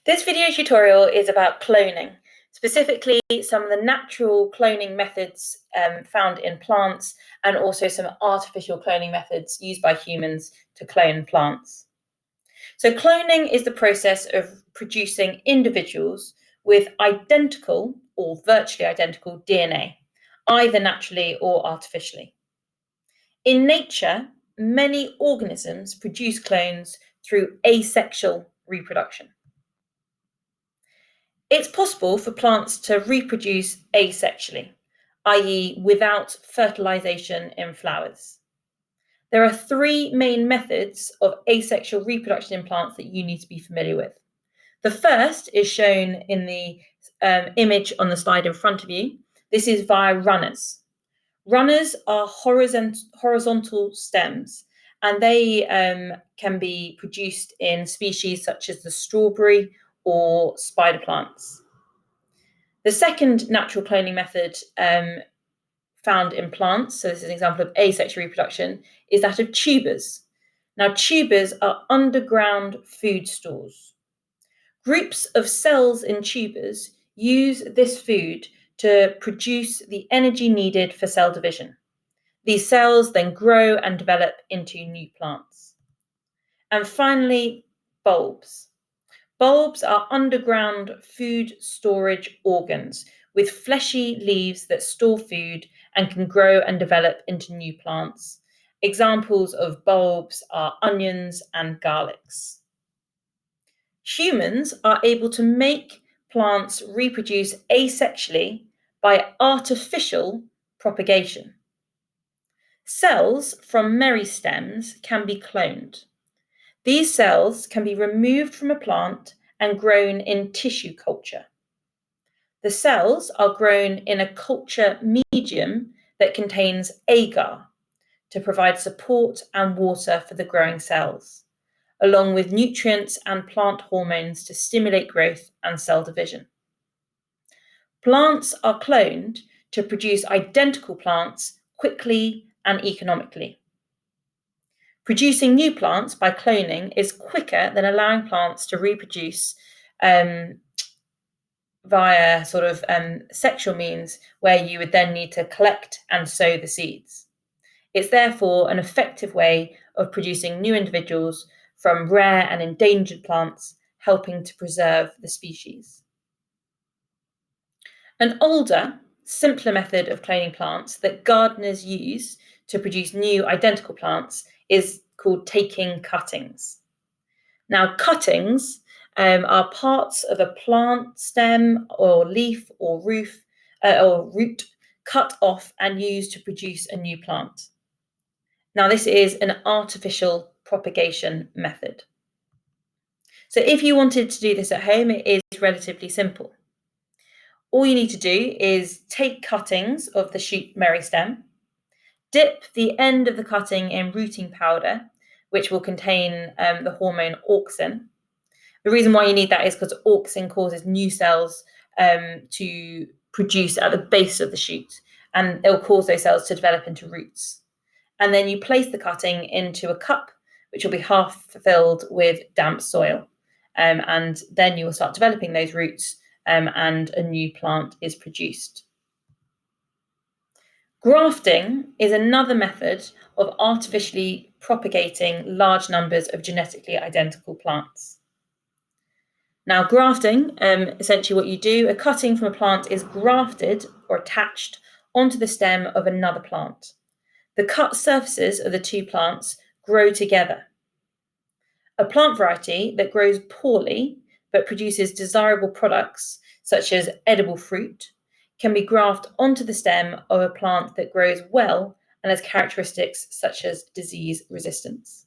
This video tutorial is about cloning, specifically some of the natural cloning methods found in plants and also some artificial cloning methods used by humans to clone plants. So cloning is the process of producing individuals with identical or virtually identical DNA, either naturally or artificially. In nature, many organisms produce clones through asexual reproduction. It's possible for plants to reproduce asexually, i.e. without fertilization in flowers. There are three main methods of asexual reproduction in plants that you need to be familiar with. The first is shown in the image on the slide in front of you. This is via runners. Runners are horizontal stems, and they can be produced in species such as the strawberry or spider plants. The second natural cloning method found in plants, so this is an example of asexual reproduction, is that of tubers. Now, tubers are underground food stores. Groups of cells in tubers use this food to produce the energy needed for cell division. These cells then grow and develop into new plants. And finally, bulbs. Bulbs are underground food storage organs with fleshy leaves that store food and can grow and develop into new plants. Examples of bulbs are onions and garlics. Humans are able to make plants reproduce asexually by artificial propagation. Cells from meristems can be cloned. These cells can be removed from a plant and grown in tissue culture. The cells are grown in a culture medium that contains agar to provide support and water for the growing cells, along with nutrients and plant hormones to stimulate growth and cell division. Plants are cloned to produce identical plants quickly and economically. Producing new plants by cloning is quicker than allowing plants to reproduce via sexual means, where you would then need to collect and sow the seeds. It's therefore an effective way of producing new individuals from rare and endangered plants, helping to preserve the species. An older, simpler method of cloning plants that gardeners use to produce new identical plants is called taking cuttings. Now, cuttings are parts of a plant stem or leaf or root cut off and used to produce a new plant. Now, this is an artificial propagation method. So if you wanted to do this at home, it is relatively simple. All you need to do is take cuttings of the shoot meristem, dip the end of the cutting in rooting powder, which will contain the hormone auxin. The reason why you need that is because auxin causes new cells to produce at the base of the shoot, and it will cause those cells to develop into roots. And then you place the cutting into a cup, which will be half filled with damp soil. And then you will start developing those roots and a new plant is produced. Grafting is another method of artificially propagating large numbers of genetically identical plants. Now, grafting, essentially what you do, a cutting from a plant is grafted or attached onto the stem of another plant. The cut surfaces of the two plants grow together. A plant variety that grows poorly but produces desirable products, such as edible fruit, can be grafted onto the stem of a plant that grows well and has characteristics such as disease resistance.